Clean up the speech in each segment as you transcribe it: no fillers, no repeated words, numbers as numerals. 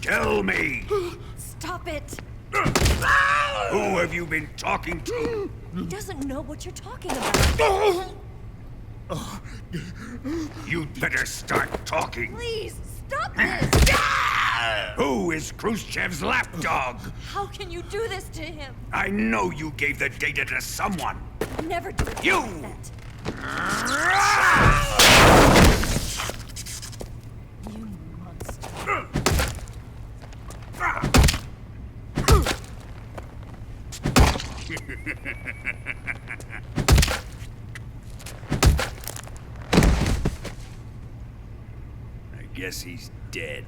Tell me! Stop it! Who have you been talking to? He doesn't know what you're talking about. You'd better start talking. Please, stop this! Who is Khrushchev's lapdog? How can you do this to him? I know you gave the data to someone. Never do You! that. You monster. I guess he's dead.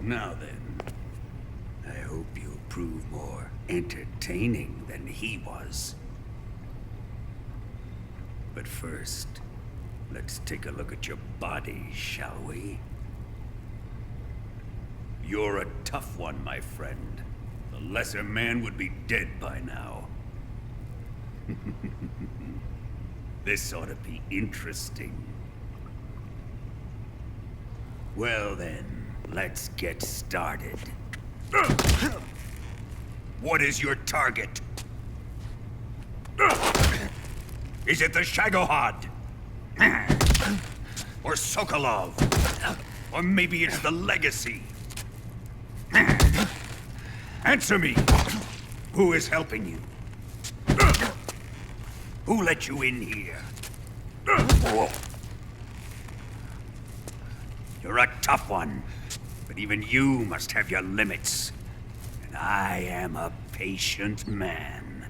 Now then, I hope you'll prove more entertaining than he was. But first, let's take a look at your body, shall we? You're a tough one, my friend. The lesser man would be dead by now. This ought to be interesting. Well then, let's get started. What is your target? Is it the Shagohod? Or Sokolov? Or maybe it's the Legacy? Answer me! Who is helping you? Who let you in here? You're a tough one, but even you must have your limits. And I am a patient man.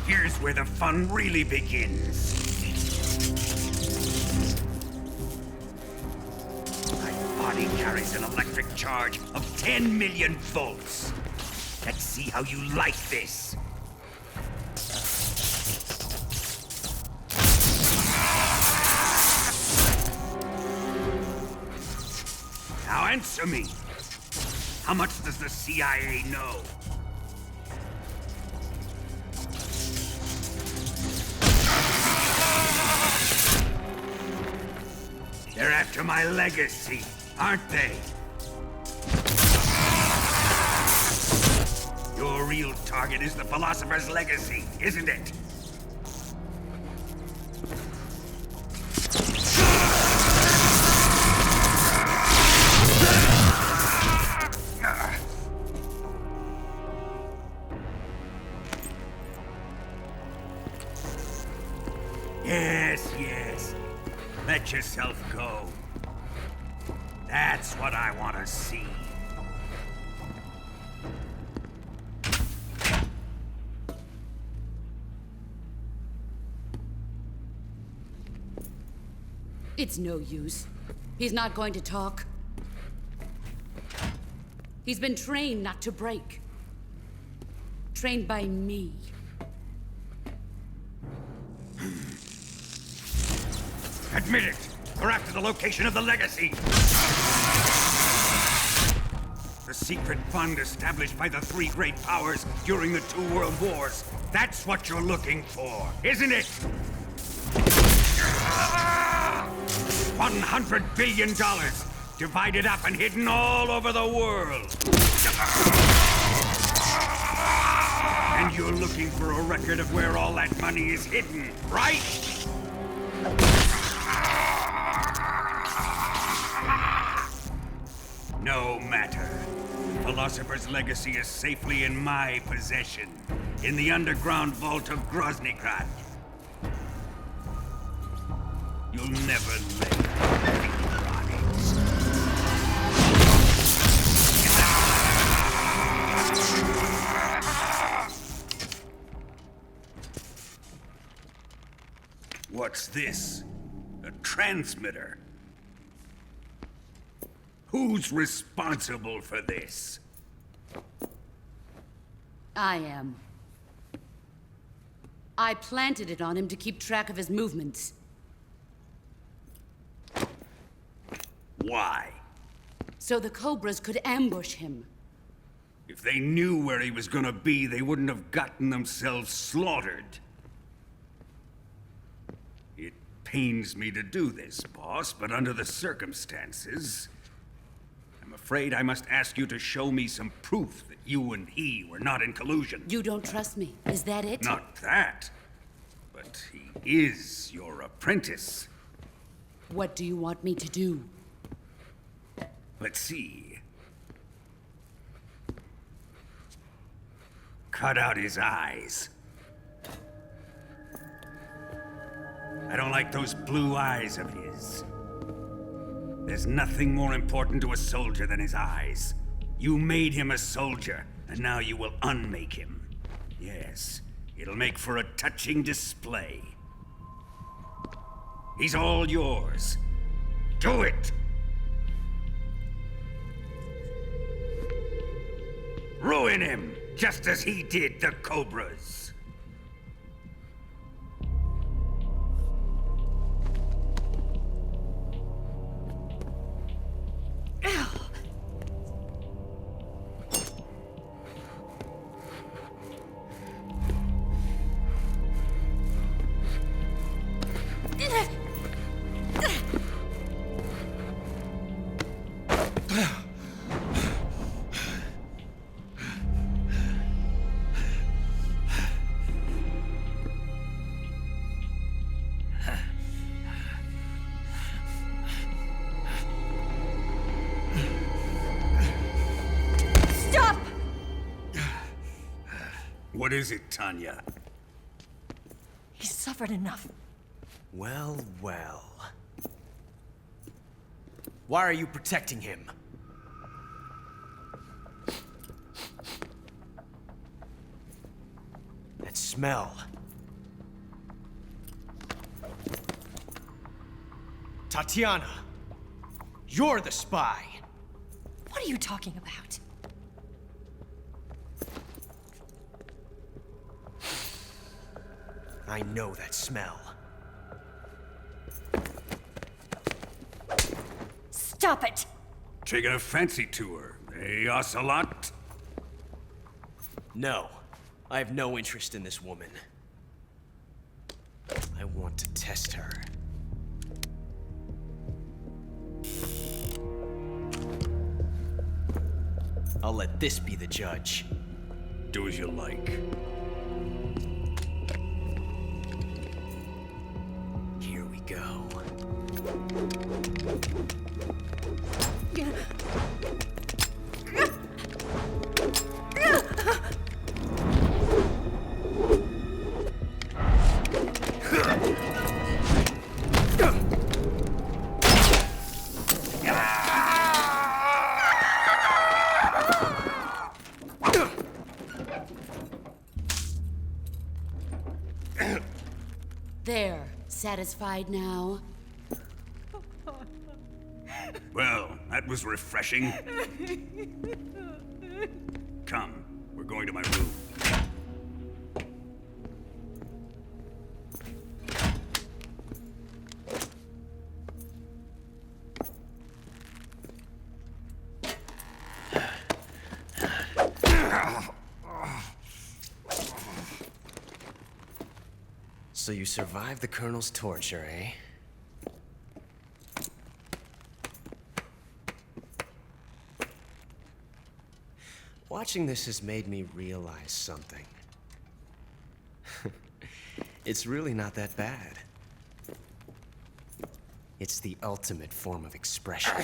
Here's where the fun really begins. My body carries an electric charge of 10 million volts. Let's see how you like this. Now answer me. How much does the CIA know? They're after my legacy, aren't they? Your real target is the Philosopher's Legacy, isn't it? Yes, yes. Let yourself go. That's what I want to see. It's no use. He's not going to talk. He's been trained not to break. Trained by me. Admit it! We're after the location of the Legacy! The secret fund established by the three great powers during the 2 world wars. That's what you're looking for, isn't it? $100 billion, divided up and hidden all over the world. And you're looking for a record of where all that money is hidden, right? No matter. Philosopher's Legacy is safely in my possession, in the underground vault of Groznygrad. You'll never live. What's this? A transmitter? Who's responsible for this? I am. I planted it on him to keep track of his movements. Why? So the Cobras could ambush him. If they knew where he was gonna be, they wouldn't have gotten themselves slaughtered. It pains me to do this, boss, but under the circumstances, I'm afraid I must ask you to show me some proof that you and he were not in collusion. You don't trust me, is that it? Not that, but he is your apprentice. What do you want me to do? Let's see. Cut out his eyes. I don't like those blue eyes of his. There's nothing more important to a soldier than his eyes. You made him a soldier, and now you will unmake him. Yes, it'll make for a touching display. He's all yours. Do it! Ruin him, just as he did the Cobras. What is it, Tanya? He's suffered enough. Well, well. Why are you protecting him? That smell. Tatiana, you're the spy. What are you talking about? I know that smell. Stop it! Taking a fancy to her, eh, Ocelot? No, I have no interest in this woman. I want to test her. I'll let this be the judge. Do as you like. Here we go. There, satisfied now? Well, that was refreshing. Come, we're going to my room. So you survived the Colonel's torture, eh? Watching this has made me realize something. It's really not that bad. It's the ultimate form of expression.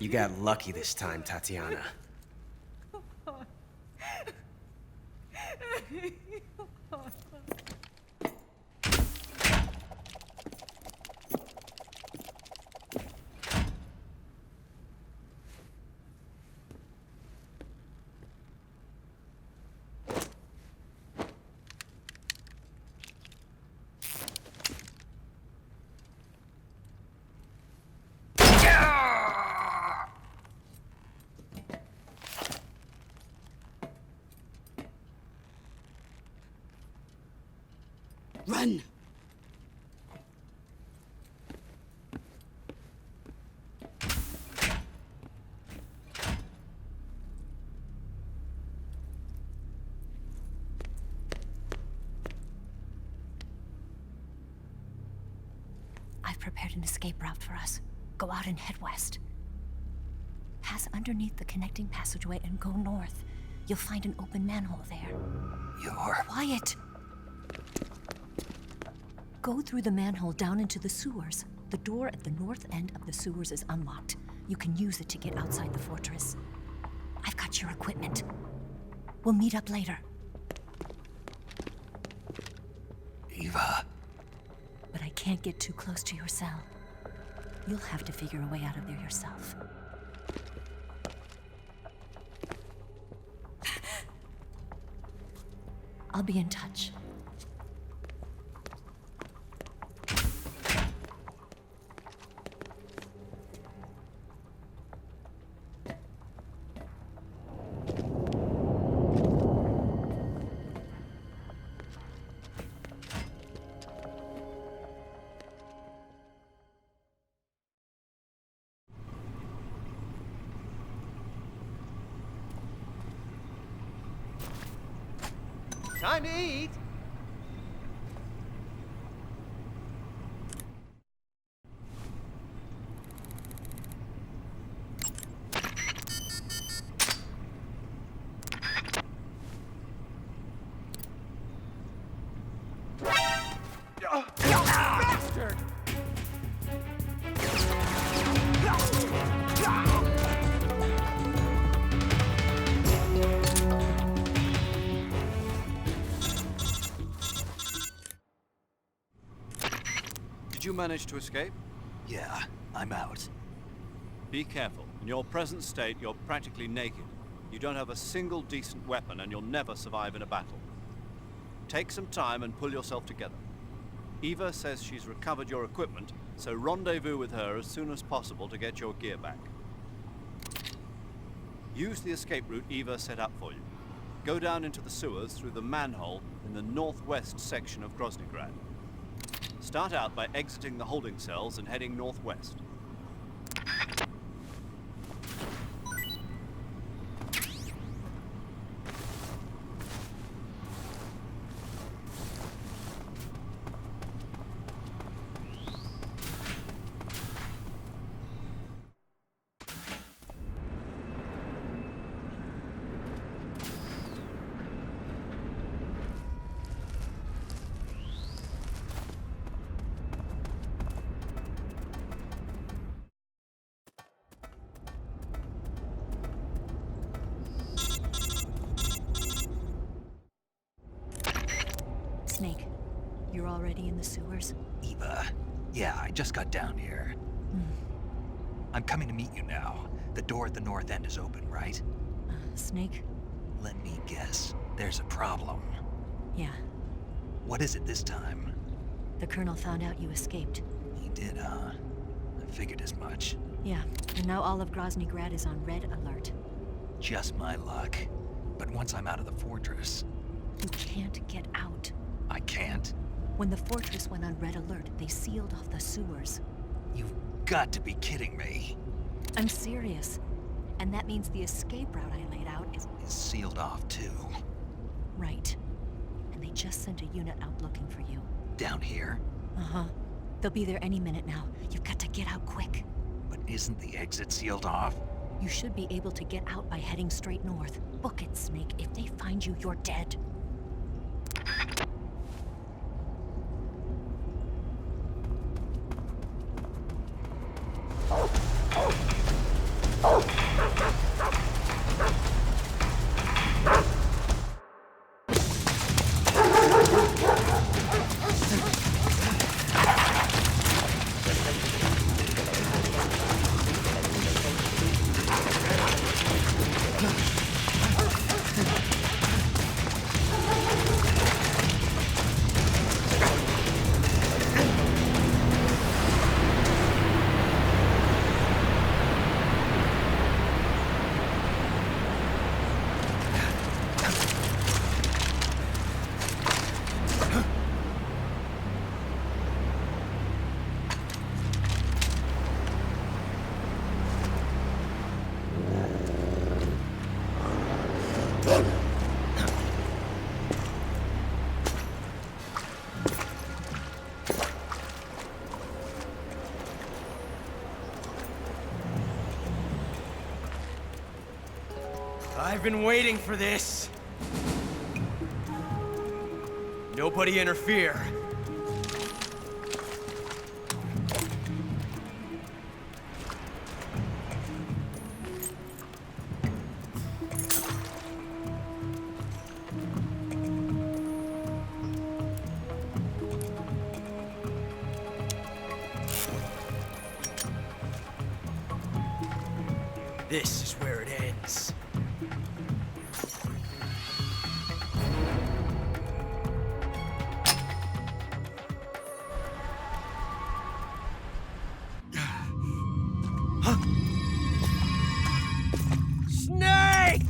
You got lucky this time, Tatiana. Run! I've prepared an escape route for us. Go out and head west. Pass underneath the connecting passageway and go north. You'll find an open manhole there. You're... Quiet! Go through the manhole down into the sewers. The door at the north end of the sewers is unlocked. You can use it to get outside the fortress. I've got your equipment. We'll meet up later. Eva... But I can't get too close to your cell. You'll have to figure a way out of there yourself. I'll be in touch. Time to eat! Bastard! Did you manage to escape? Yeah, I'm out. Be careful. In your present state, you're practically naked. You don't have a single decent weapon, and you'll never survive in a battle. Take some time and pull yourself together. Eva says she's recovered your equipment, so rendezvous with her as soon as possible to get your gear back. Use the escape route Eva set up for you. Go down into the sewers through the manhole in the northwest section of Groznygrad. Start out by exiting the holding cells and heading northwest. Snake, you're already in the sewers? Eva... Yeah, I just got down here. I'm coming to meet you now. The door at the north end is open, right? Snake? Let me guess. There's a problem. Yeah. What is it this time? The Colonel found out you escaped. He did, huh? I figured as much. Yeah, and now all of Groznygrad is on red alert. Just my luck. But once I'm out of the fortress... You can't get out. I can't? When the fortress went on red alert, they sealed off the sewers. You've got to be kidding me. I'm serious. And that means the escape route I laid out is Sealed off, too. right. And they just sent a unit out looking for you. Down here? Uh-huh. They'll be there any minute now. You've got to get out quick. But isn't the exit sealed off? You should be able to get out by heading straight north. Book it, Snake. If they find you, you're dead. I've been waiting for this. Nobody interfere. This is where it ends. Snake!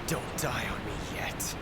Don't die on me yet.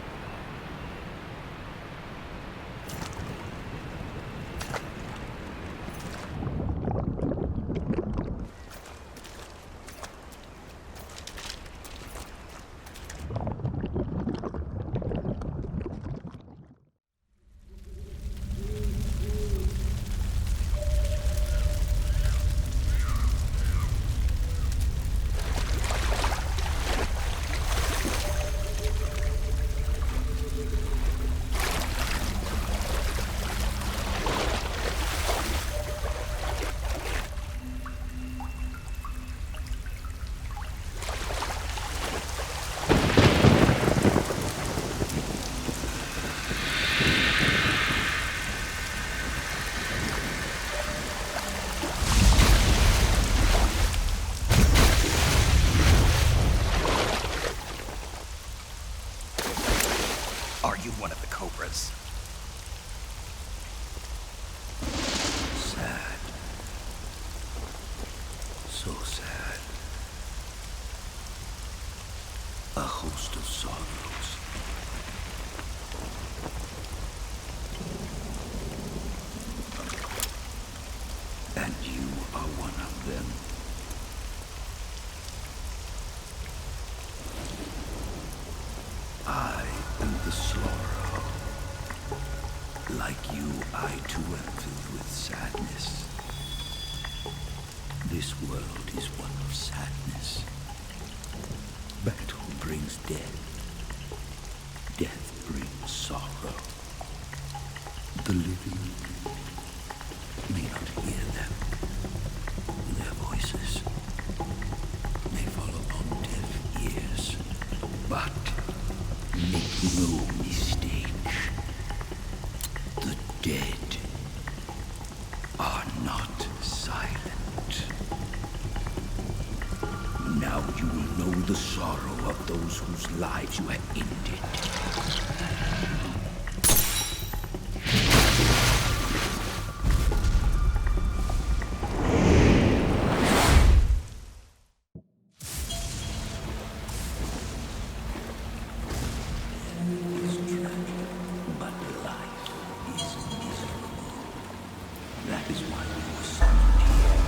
Are you one of the Cobras? Sad. So sad. A host of sorrows. And you are one of them. I am the Sorrow. Like you, I too am filled with sadness. This world is one of sadness. But who brings death? Death brings sorrow. The living may not hear them. Their voices may fall upon deaf ears. But make no mistake. The dead are not silent. Now you will know the sorrow of those whose lives you have ended. But life is miserable. That is why we were summoned here.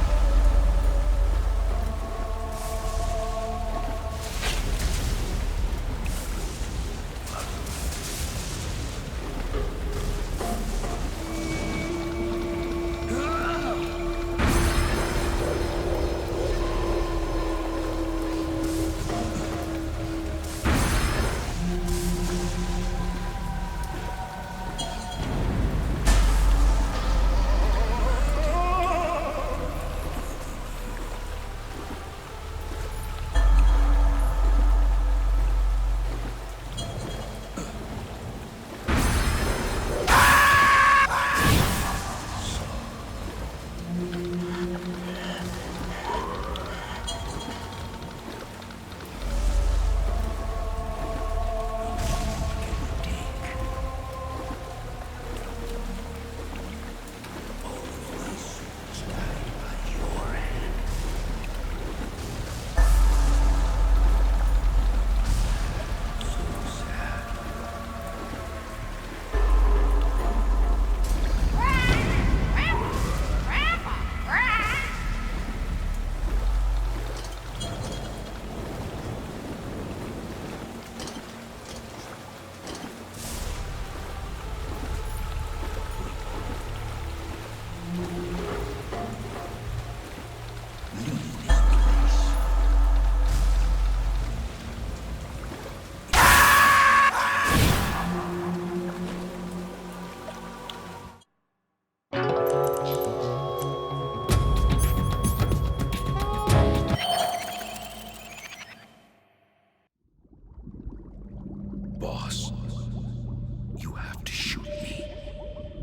You have to shoot me.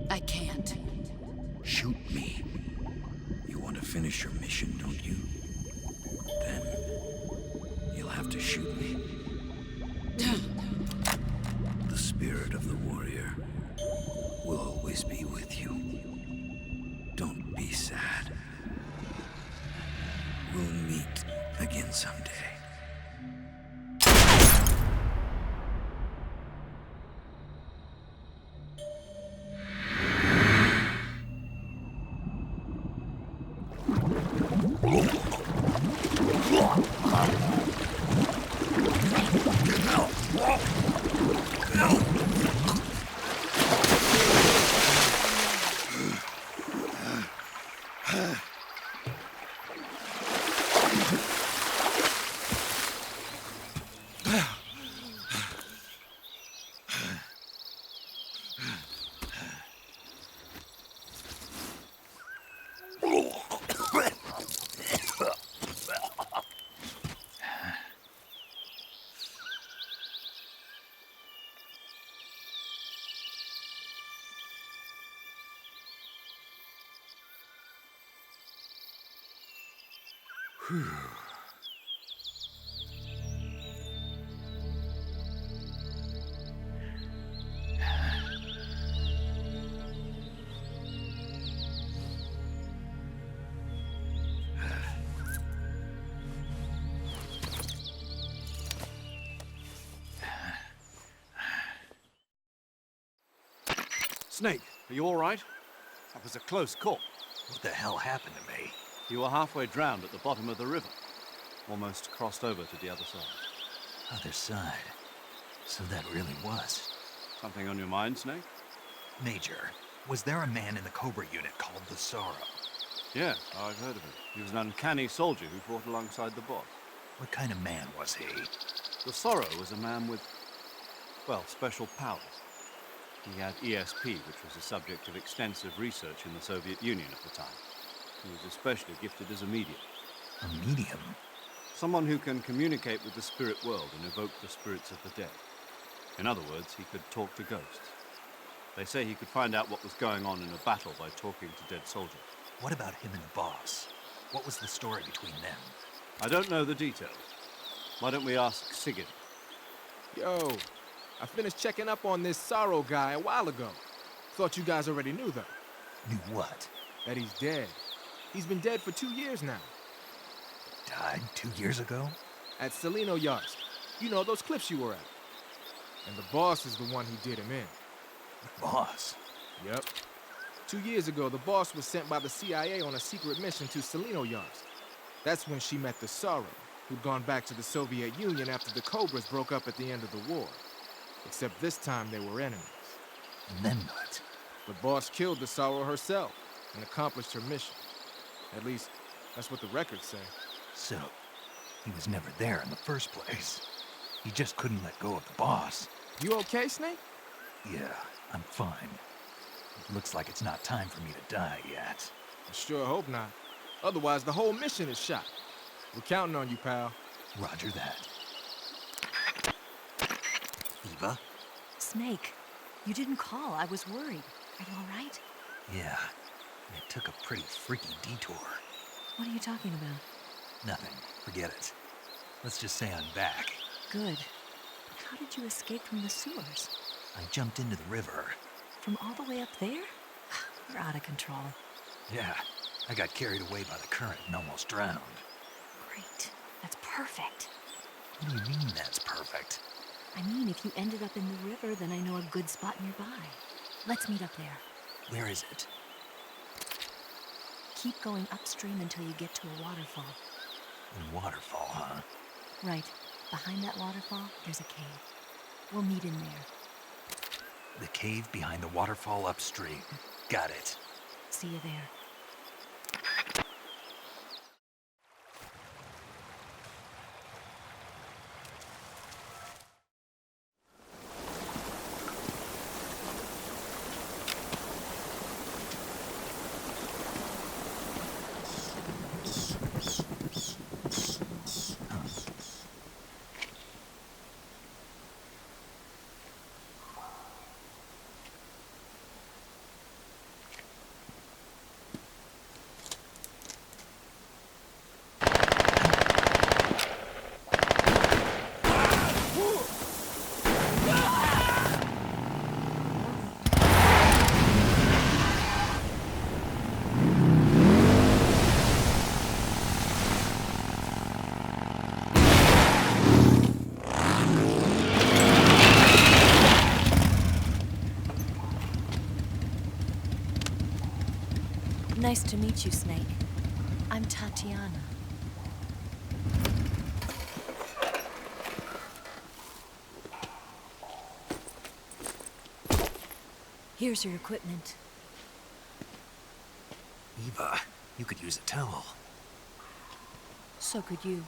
I can't. Shoot me. You want to finish your mission, don't you? Then you'll have to shoot me. The spirit of the warrior will always be with you. Don't be sad. We'll meet again someday. Snake, are you all right? That was a close call. What the hell happened to me? You were halfway drowned at the bottom of the river. Almost crossed over to the other side. Other side. So that really was. Something on your mind, Snake? Major, was there a man in the Cobra unit called the Sorrow? Yeah, I've heard of him. He was an uncanny soldier who fought alongside the boss. What kind of man was he? The Sorrow was a man with, well, special powers. He had ESP, which was the subject of extensive research in the Soviet Union at the time. He was especially gifted as a medium. A medium? Someone who can communicate with the spirit world and evoke the spirits of the dead. In other words, he could talk to ghosts. They say he could find out what was going on in a battle by talking to dead soldiers. What about him and the boss? What was the story between them? I don't know the details. Why don't we ask Sigurd? Yo, I finished checking up on this Sorrow guy a while ago. Thought you guys already knew, though. Knew what? That he's dead. He's been dead for 2 years now. Died 2 years ago? At Selino Yarsk. You know, those cliffs you were at. And the boss is the one who did him in. The boss? Yep. 2 years ago, the boss was sent by the CIA on a secret mission to Selino Yarsk. That's when she met the Sorrow, who'd gone back to the Soviet Union after the Cobras broke up at the end of the war. Except this time they were enemies. And then what? The boss killed the Sorrow herself and accomplished her mission. At least, that's what the records say. So, he was never there in the first place. He just couldn't let go of the boss. You okay, Snake? Yeah, I'm fine. It looks like it's not time for me to die yet. I sure hope not. Otherwise, the whole mission is shot. We're counting on you, pal. Roger that. Eva? Snake, you didn't call. I was worried. Are you all right? Yeah, it took a pretty freaky detour. What are you talking about? Nothing. Forget it. Let's just say I'm back. Good. How did you escape from the sewers? I jumped into the river. From all the way up there? You're out of control. Yeah, I got carried away by the current and almost drowned. Great. That's perfect. What do you mean that's perfect? I mean, if you ended up in the river, then I know a good spot nearby. Let's meet up there. Where is it? Keep going upstream until you get to a waterfall. A waterfall, huh? Right. Behind that waterfall, there's a cave. We'll meet in there. The cave behind the waterfall upstream. Got it. See you there. Nice to meet you, Snake. I'm Tatiana. Here's your equipment. Eva, you could use a towel. So could you.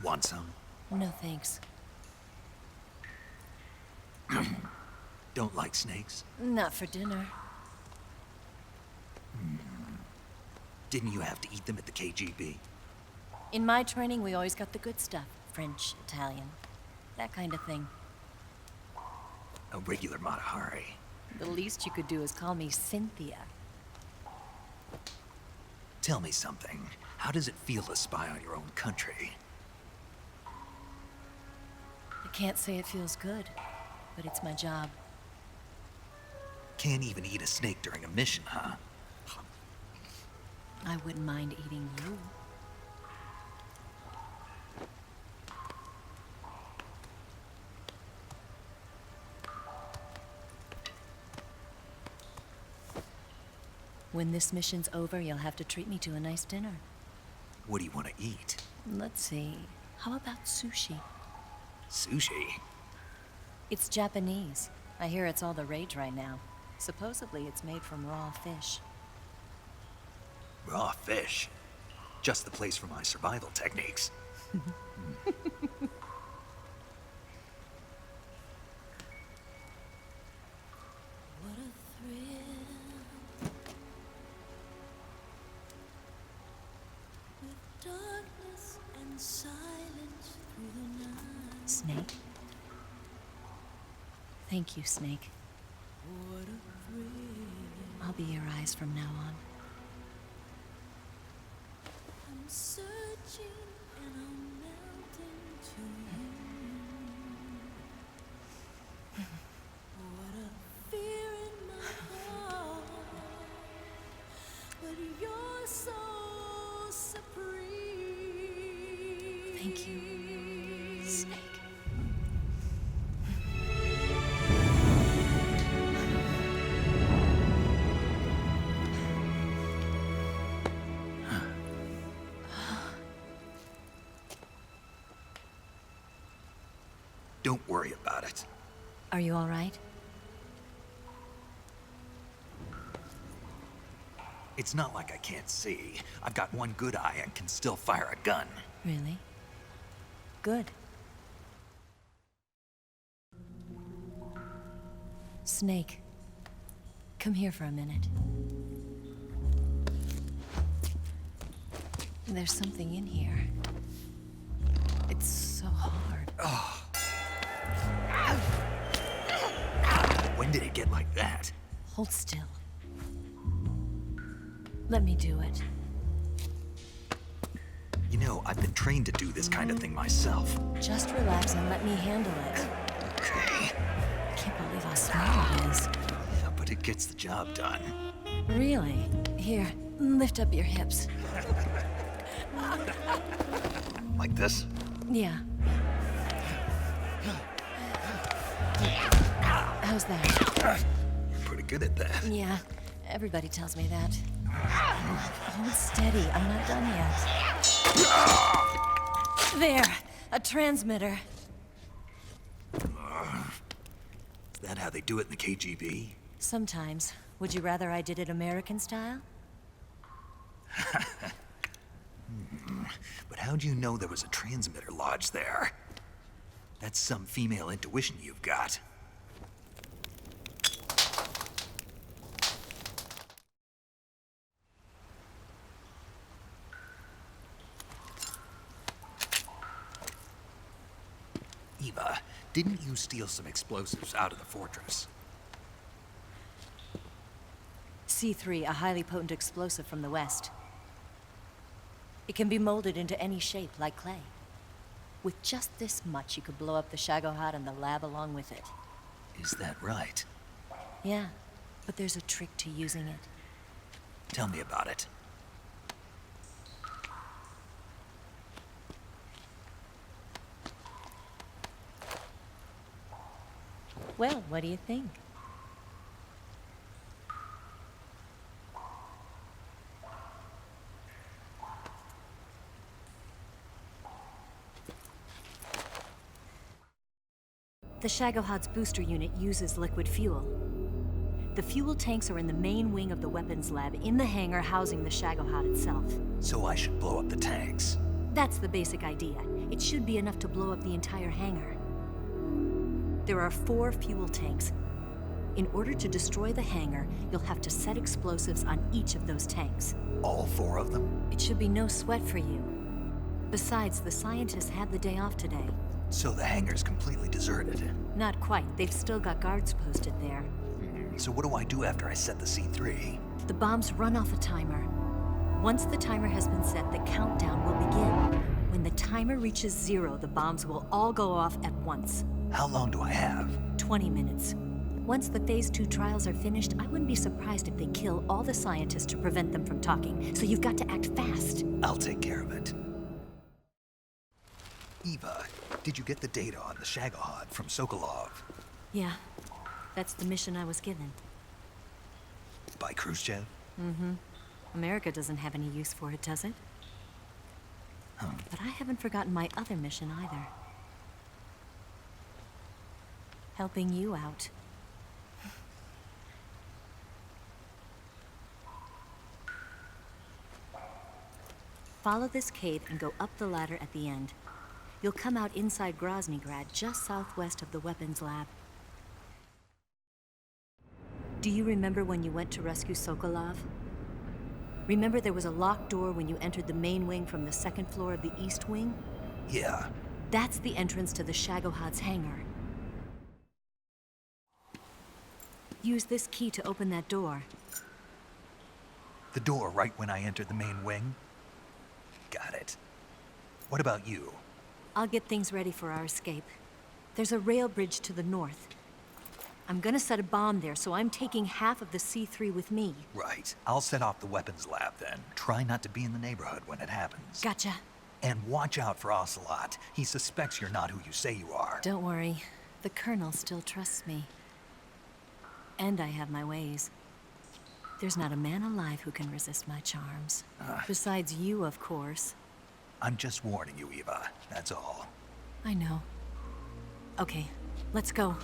Want some? No thanks. Don't like snakes? Not for dinner. Didn't you have to eat them at the KGB? In my training, we always got the good stuff. French, Italian, that kind of thing. A regular Matahari. The least you could do is call me Cynthia. Tell me something. How does it feel to spy on your own country? I can't say it feels good, but it's my job. Can't even eat a snake during a mission, huh? I wouldn't mind eating you. When this mission's over, you'll have to treat me to a nice dinner. What do you want to eat? Let's see. How about sushi? Sushi? It's Japanese. I hear it's all the rage right now. Supposedly, it's made from raw fish. Raw fish? Just the place for my survival techniques. What a thrill. With darkness and silence through the night. Snake? Thank you, Snake. What a thrill. I'll be your eyes from now on. I'm searching and I'm melting to you. What a fear in my heart, but you're so supreme. Thank you, Snake. Don't worry about it. Are you all right? It's not like I can't see. I've got one good eye and can still fire a gun. Really? Good. Snake, come here for a minute. There's something in here. It's so hard. When did it get like that? Hold still. Let me do it. You know, I've been trained to do this kind of thing myself. Just relax and let me handle it. Okay. I can't believe how small it is. Yeah, but it gets the job done. Really? Here, lift up your hips. Like this? Yeah. How's that? You're pretty good at that. Yeah, everybody tells me that. Hold steady, I'm not done yet. There, a transmitter. Is that how they do it in the KGB? Sometimes. Would you rather I did it American style? But how'd you know there was a transmitter lodged there? That's some female intuition you've got. Eva, didn't you steal some explosives out of the fortress? C3, a highly potent explosive from the west. It can be molded into any shape, like clay. With just this much, you could blow up the Shagohod and the lab along with it. Is that right? Yeah, but there's a trick to using it. Tell me about it. Well, what do you think? The Shagohod's booster unit uses liquid fuel. The fuel tanks are in the main wing of the weapons lab in the hangar housing the Shagohod itself. So I should blow up the tanks. That's the basic idea. It should be enough to blow up the entire hangar. There are 4 fuel tanks. In order to destroy the hangar, you'll have to set explosives on each of those tanks. All 4 of them? It should be no sweat for you. Besides, the scientists had the day off today. So the hangar's completely deserted. Not quite. They've still got guards posted there. So what do I do after I set the C3? The bombs run off a timer. Once the timer has been set, the countdown will begin. When the timer reaches 0, the bombs will all go off at once. How long do I have? 20 minutes. Once the Phase 2 trials are finished, I wouldn't be surprised if they kill all the scientists to prevent them from talking. So you've got to act fast. I'll take care of it. Eva, did you get the data on the Shagohod from Sokolov? Yeah, that's the mission I was given. By Khrushchev? America doesn't have any use for it, does it? But I haven't forgotten my other mission either. Helping you out. Follow this cave and go up the ladder at the end. You'll come out inside Groznygrad, just southwest of the weapons lab. Do you remember when you went to rescue Sokolov? Remember there was a locked door when you entered the main wing from the 2nd floor of the east wing? Yeah. That's the entrance to the Shagohod's hangar. Use this key to open that door. The door right when I entered the main wing? Got it. What about you? I'll get things ready for our escape. There's a rail bridge to the north. I'm gonna set a bomb there, so I'm taking half of the C3 with me. Right. I'll set off the weapons lab then. Try not to be in the neighborhood when it happens. Gotcha. And watch out for Ocelot. He suspects you're not who you say you are. Don't worry. The Colonel still trusts me. And I have my ways. There's not a man alive who can resist my charms. Besides you, of course. I'm just warning you, Eva. That's all. I know. Okay, let's go.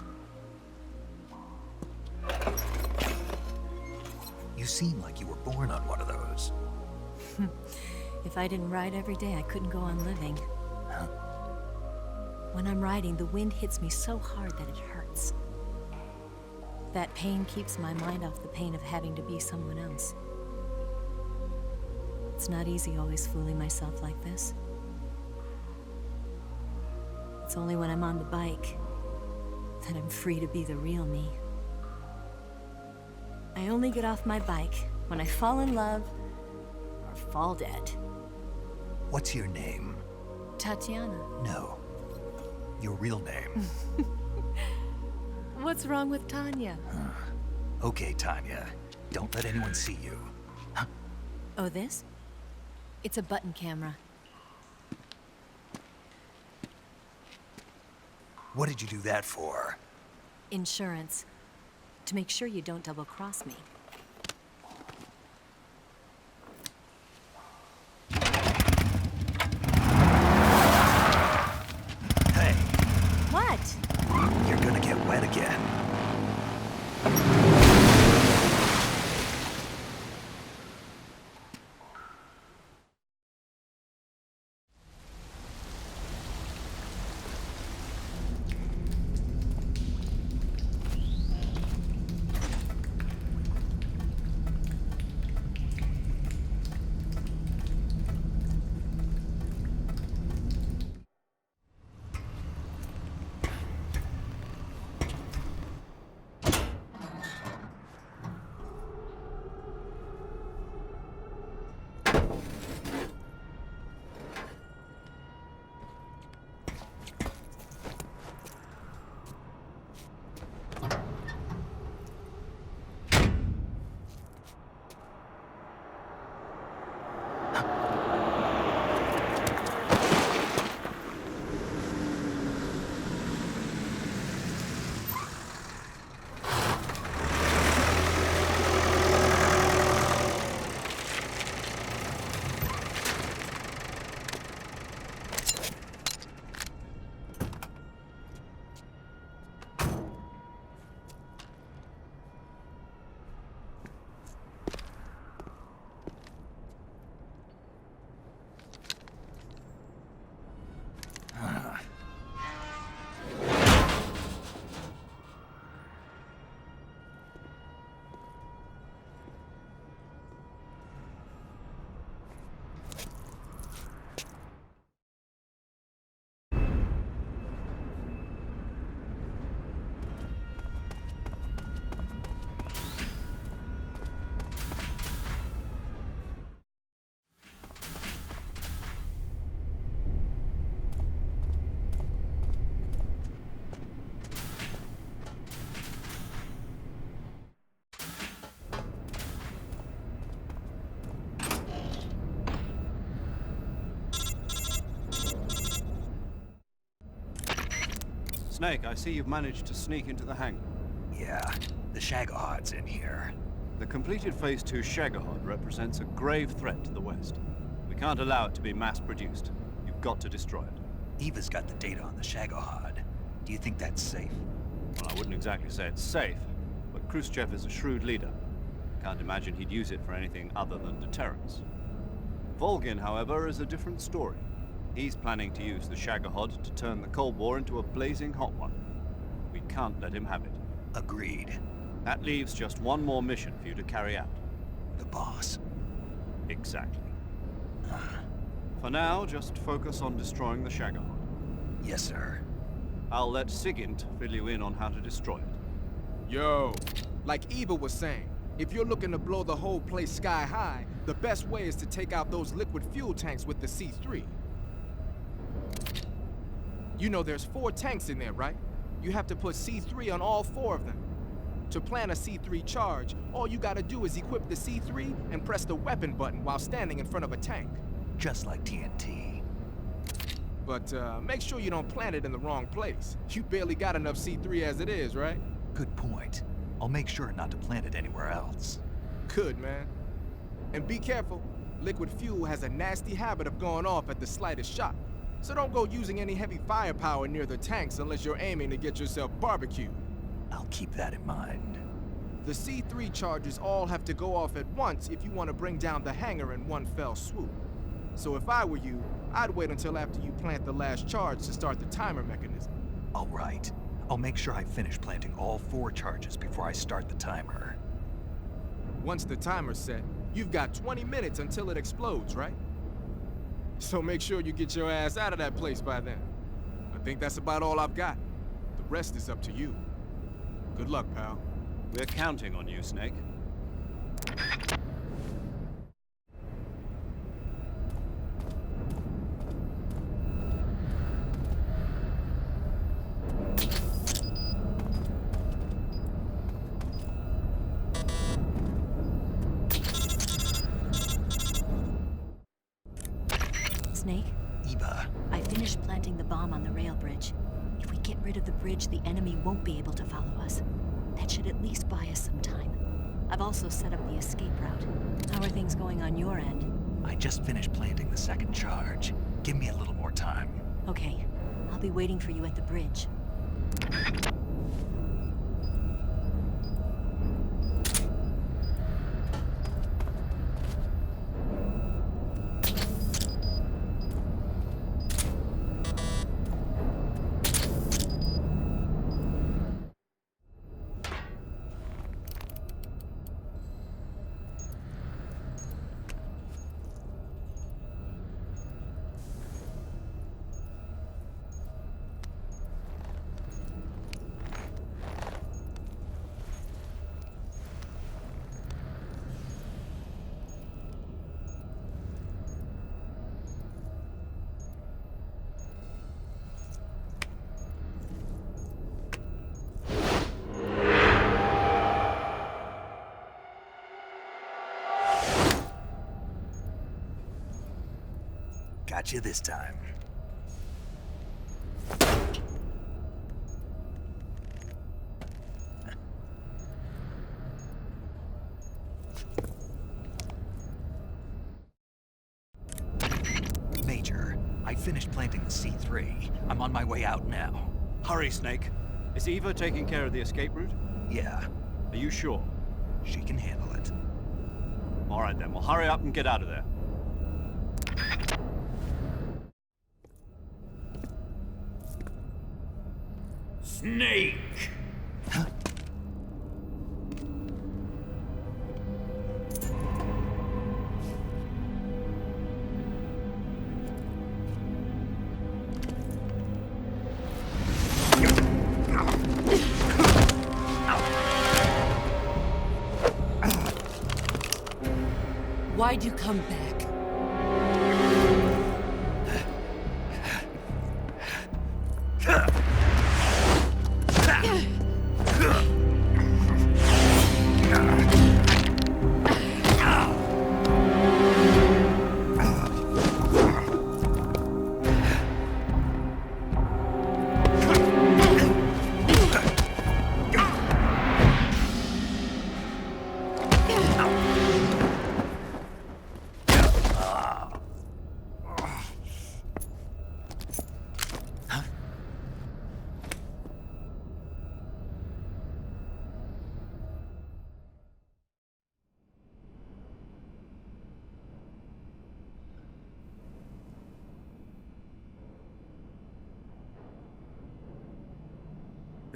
You seem like you were born on one of those. If I didn't ride every day, I couldn't go on living. Huh? When I'm riding, the wind hits me so hard that it hurts. That pain keeps my mind off the pain of having to be someone else. It's not easy always fooling myself like this. It's only when I'm on the bike that I'm free to be the real me. I only get off my bike when I fall in love or fall dead. What's your name? Tatiana. No. Your real name. What's wrong with Tanya? Okay, Tanya. Don't let anyone see you. Oh, this? It's a button camera. What did you do that for? Insurance. To make sure you don't double-cross me. Hey, What? you're gonna get wet again. Snake, I see you've managed to sneak into the hangar. Yeah, the Shagohod's in here. The completed Phase 2 Shagahod represents a grave threat to the West. We can't allow it to be mass-produced. You've got to destroy it. Eva's got the data on the Shagohod. Do you think that's safe? Well, I wouldn't exactly say it's safe, but Khrushchev is a shrewd leader. Can't imagine he'd use it for anything other than deterrence. Volgin, however, is a different story. He's planning to use the Shagahod to turn the Cold War into a blazing hot one. We can't let him have it. Agreed. That leaves just one more mission for you to carry out. The boss. Exactly. For now, just focus on destroying the Shagahod. Yes, sir. I'll let Sigint fill you in on how to destroy it. Yo, like Eva was saying, if you're looking to blow the whole place sky high, the best way is to take out those liquid fuel tanks with the C3. You know there's 4 tanks in there, right? You have to put C3 on all 4 of them. To plan a C3 charge, all you gotta do is equip the C3 and press the weapon button while standing in front of a tank. Just like TNT. But make sure you don't plant it in the wrong place. You barely got enough C3 as it is, right? Good point. I'll make sure not to plant it anywhere else. Good, man. And be careful. Liquid fuel has a nasty habit of going off at the slightest shock. So don't go using any heavy firepower near the tanks unless you're aiming to get yourself barbecued. I'll keep that in mind. The C3 charges all have to go off at once if you want to bring down the hangar in one fell swoop. So if I were you, I'd wait until after you plant the last charge to start the timer mechanism. All right. I'll make sure I finish planting all 4 charges before I start the timer. Once the timer's set, you've got 20 minutes until it explodes, right? So make sure you get your ass out of that place by then. I think that's about all I've got. The rest is up to you. Good luck, pal. We're counting on you, Snake. Snake, Eva, I finished planting the bomb on the rail bridge. If we get rid of the bridge, the enemy won't be able to follow us. That should at least buy us some time. I've also set up the escape route. How are things going on your end? I just finished planting the 2nd charge. Give me a little more time. Okay, I'll be waiting for you at the bridge. Got you this time. Major, I finished planting the C3. I'm on my way out now. Hurry, Snake. Is Eva taking care of the escape route? Yeah, Are you sure? she can handle it. All right then, well hurry up and get out of there. Snake! Why'd you come back?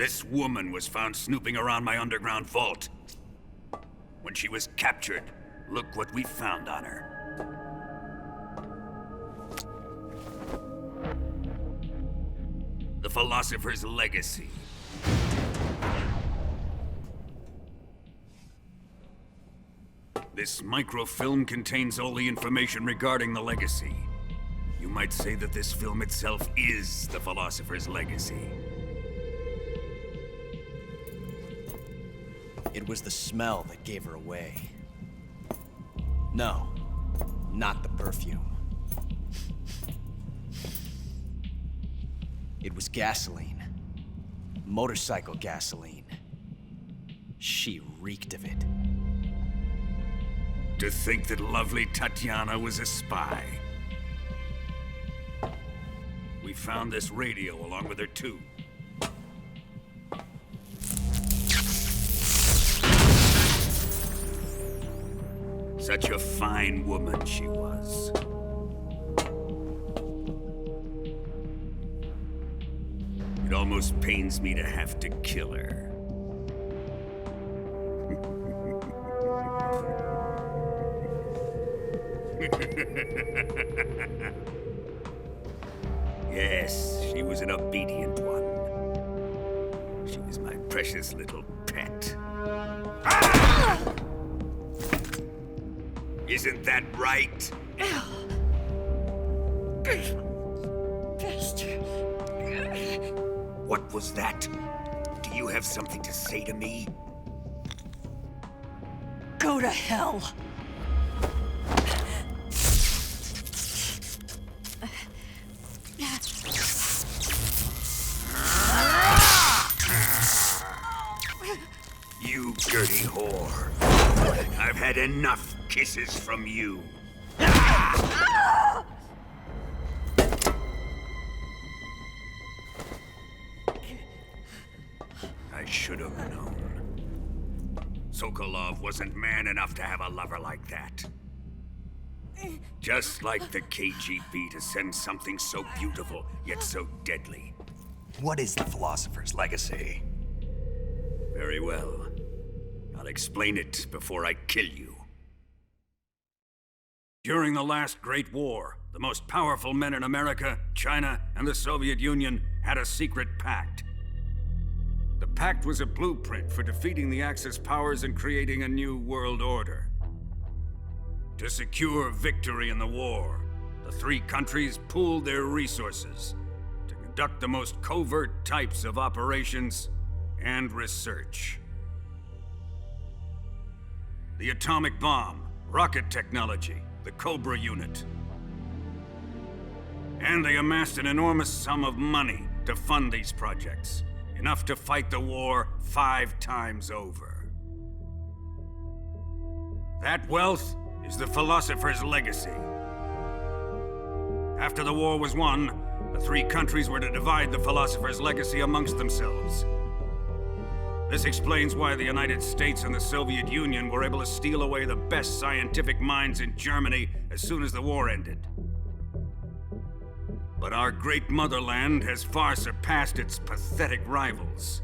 This woman was found snooping around my underground vault. When she was captured, look what we found on her. The Philosopher's Legacy. This microfilm contains all the information regarding the legacy. You might say that this film itself is the Philosopher's Legacy. It was the smell that gave her away. No, not the perfume. It was gasoline. Motorcycle gasoline. She reeked of it. To think that lovely Tatiana was a spy. We found this radio along with her too. Such a fine woman she was. It almost pains me to have to kill her. Yes, she was an obedient one. She was my precious little pet. Ah! Isn't that right? What was that? Do you have something to say to me? Go to hell. You dirty whore. I've had enough kisses from you. I should have known. Sokolov wasn't man enough to have a lover like that. Just like the KGB to send something so beautiful, yet so deadly. What is the Philosopher's Legacy? Very well. I'll explain it before I kill you. During the last Great War, the most powerful men in America, China, and the Soviet Union had a secret pact. The pact was a blueprint for defeating the Axis powers and creating a new world order. To secure victory in the war, the three countries pooled their resources to conduct the most covert types of operations and research. The atomic bomb, rocket technology, the Cobra unit. And they amassed an enormous sum of money to fund these projects, enough to fight the war 5 times over. That wealth is the Philosopher's Legacy. After the war was won, the 3 countries were to divide the Philosopher's Legacy amongst themselves. This explains why the United States and the Soviet Union were able to steal away the best scientific minds in Germany as soon as the war ended. But our great motherland has far surpassed its pathetic rivals.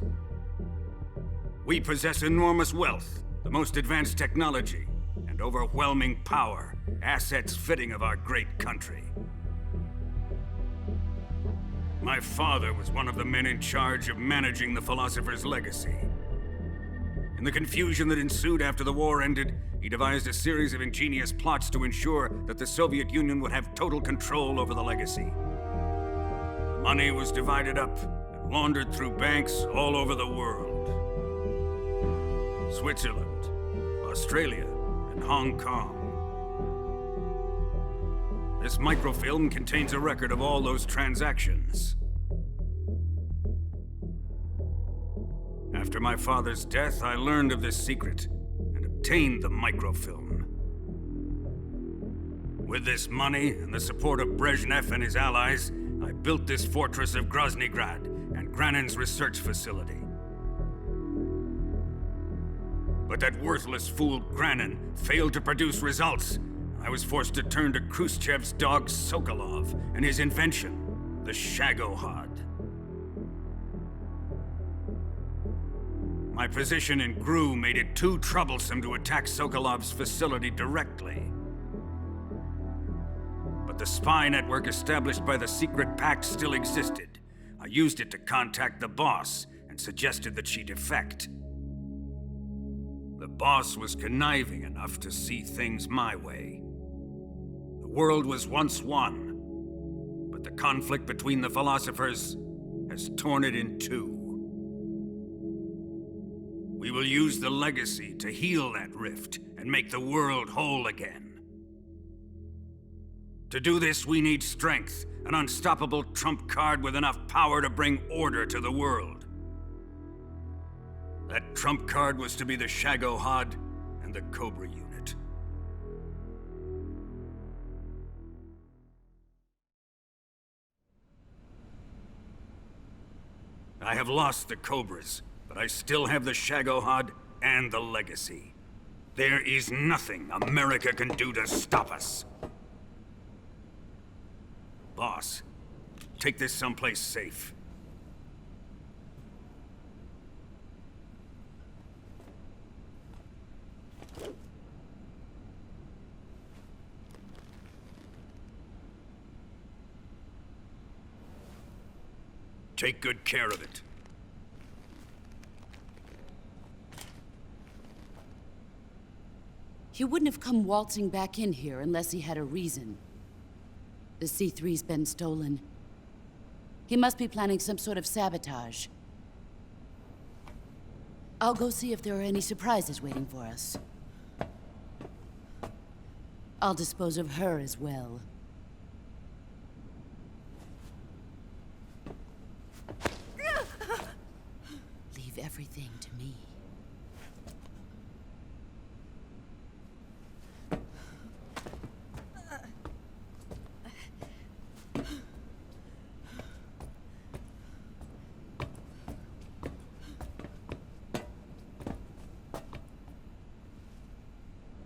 We possess enormous wealth, the most advanced technology, and overwhelming power, assets fitting of our great country. My father was one of the men in charge of managing the Philosopher's Legacy. In the confusion that ensued after the war ended, he devised a series of ingenious plots to ensure that the Soviet Union would have total control over the legacy. Money was divided up and laundered through banks all over the world. Switzerland, Australia, and Hong Kong. This microfilm contains a record of all those transactions. After my father's death, I learned of this secret and obtained the microfilm. With this money and the support of Brezhnev and his allies, I built this fortress of Groznygrad and Granin's research facility. But that worthless fool Granin failed to produce results. I was forced to turn to Khrushchev's dog Sokolov and his invention, the Shagohod. My position in GRU made it too troublesome to attack Sokolov's facility directly. But the spy network established by the secret pact still existed. I used it to contact the boss and suggested that she defect. The boss was conniving enough to see things my way. The world was once one, but the conflict between the philosophers has torn it in two. We will use the legacy to heal that rift and make the world whole again. To do this, we need strength, an unstoppable trump card with enough power to bring order to the world. That trump card was to be the Shagohod and the Cobra unit. I have lost the Cobras, but I still have the Shagohod and the legacy. There is nothing America can do to stop us. Boss, take this someplace safe. Take good care of it. He wouldn't have come waltzing back in here unless he had a reason. The C3's been stolen. He must be planning some sort of sabotage. I'll go see if there are any surprises waiting for us. I'll dispose of her as well. Leave everything to me.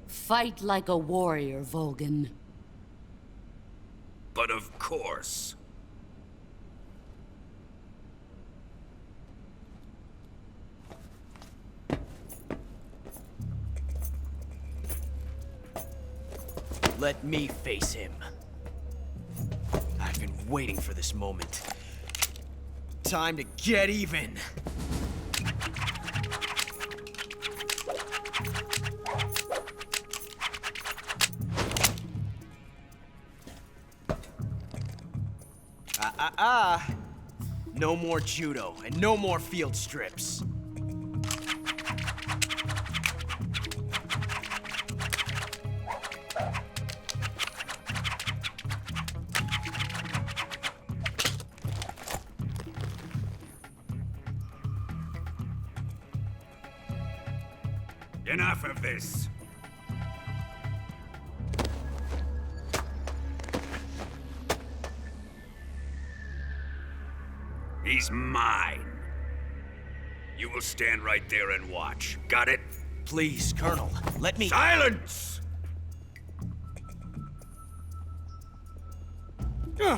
Fight like a warrior, Volgin. But of course. Let me face him. I've been waiting for this moment. Time to get even. No more judo, and no more field strips. Enough of this. He's mine. You will stand right there and watch. Got it? Please, Colonel, let me— Silence! Huh?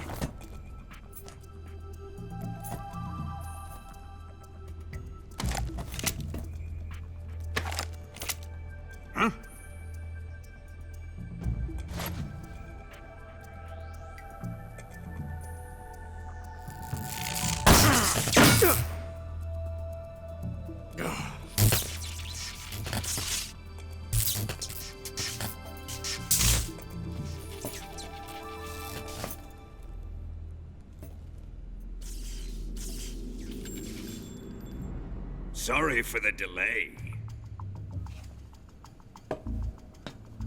Sorry for the delay.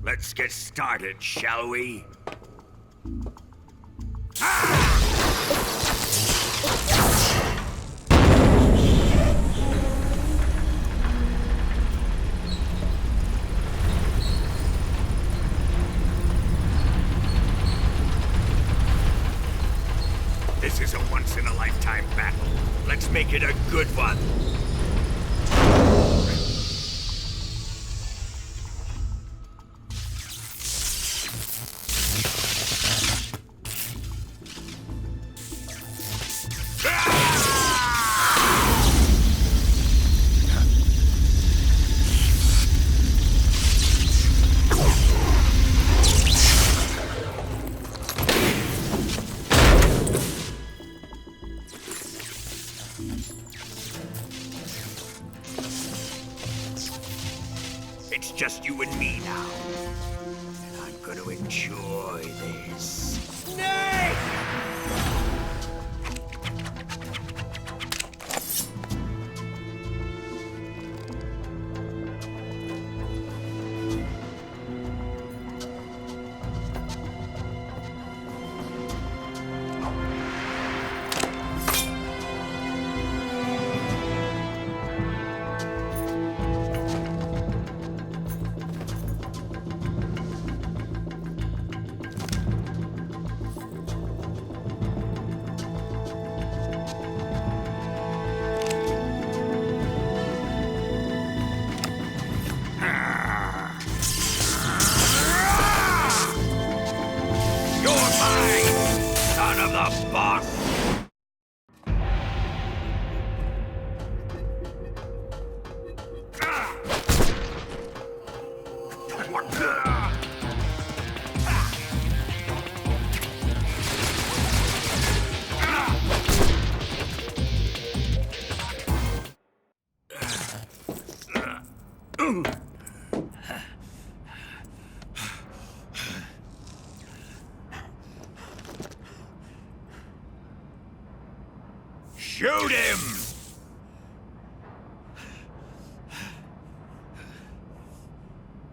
Let's get started, shall we? This is a once-in-a-lifetime battle. Let's make it a good one. just you and me now. And I'm gonna enjoy this. Snake! Shoot him!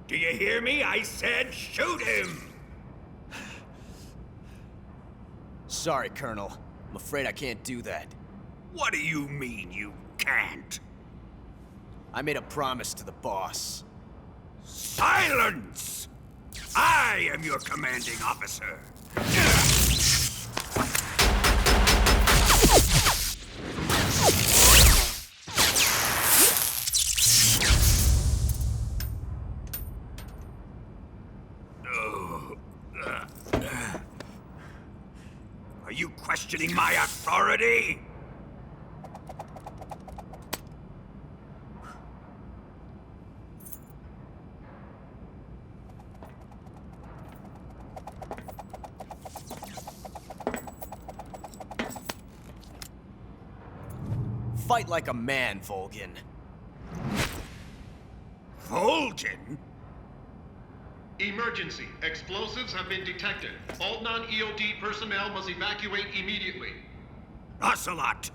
Do you hear me? I said shoot him! Sorry, Colonel. I'm afraid I can't do that. What do you mean you can't? I made a promise to the boss. Silence! I am your commanding officer. Are you questioning my authority? Fight like a man, Volgin. Volgin? Emergency. Explosives have been detected. All non-EOD personnel must evacuate immediately. Ocelot!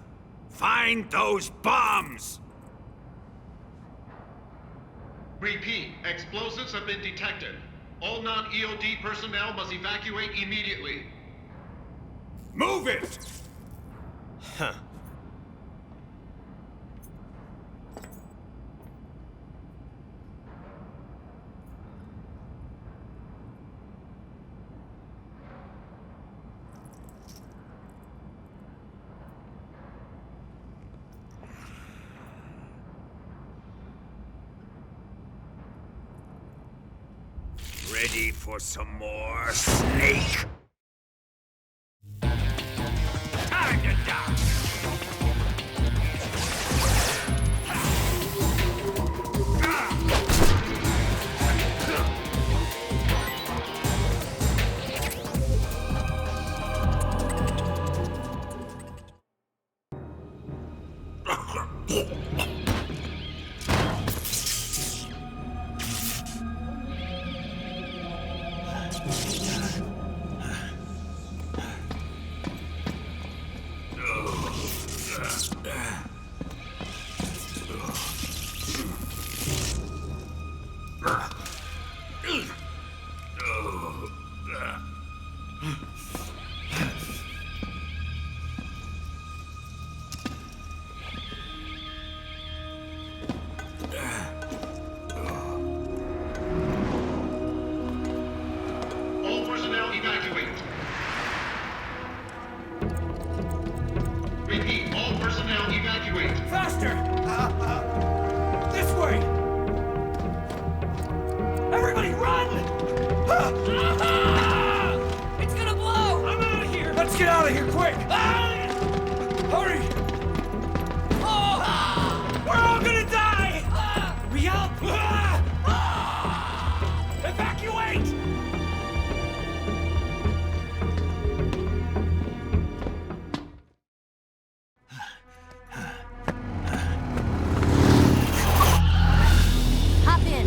Find those bombs! Repeat. Explosives have been detected. All non-EOD personnel must evacuate immediately. Move it! Huh. Ready for some more, Snake? Time to die! All personnel evacuate. Repeat. All personnel evacuate. Faster! This way! Everybody run! It's gonna blow! I'm out of here! Let's get out of here quick! Hurry! We're all gonna die! Hurry up! Evacuate! Hop in.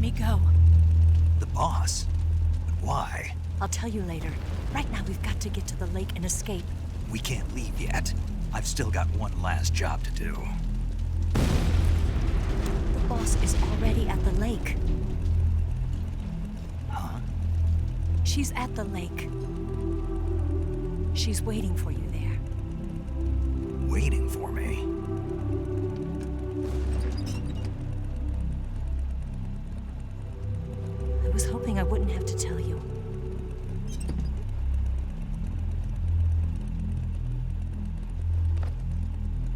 me go. The boss? But why? I'll tell you later. Right now, we've got to get to the lake and escape. We can't leave yet. I've still got one last job to do. The boss is already at the lake. Huh? She's at the lake. She's waiting for you there. Waiting for me? I was hoping I wouldn't have to tell you.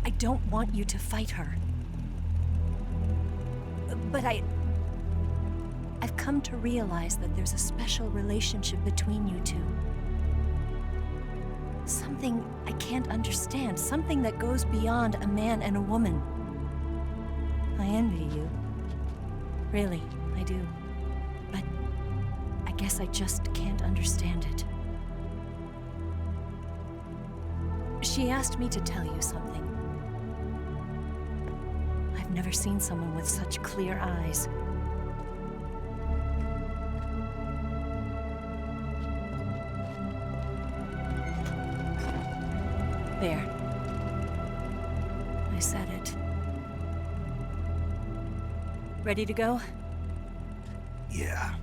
I don't want you to fight her. But I've come to realize that there's a special relationship between you two. Something I can't understand, something that goes beyond a man and a woman. I envy you. Really, I do. But I guess I just can't understand it. She asked me to tell you something. I've never seen someone with such clear eyes. There. I said it. Ready to go? Yeah.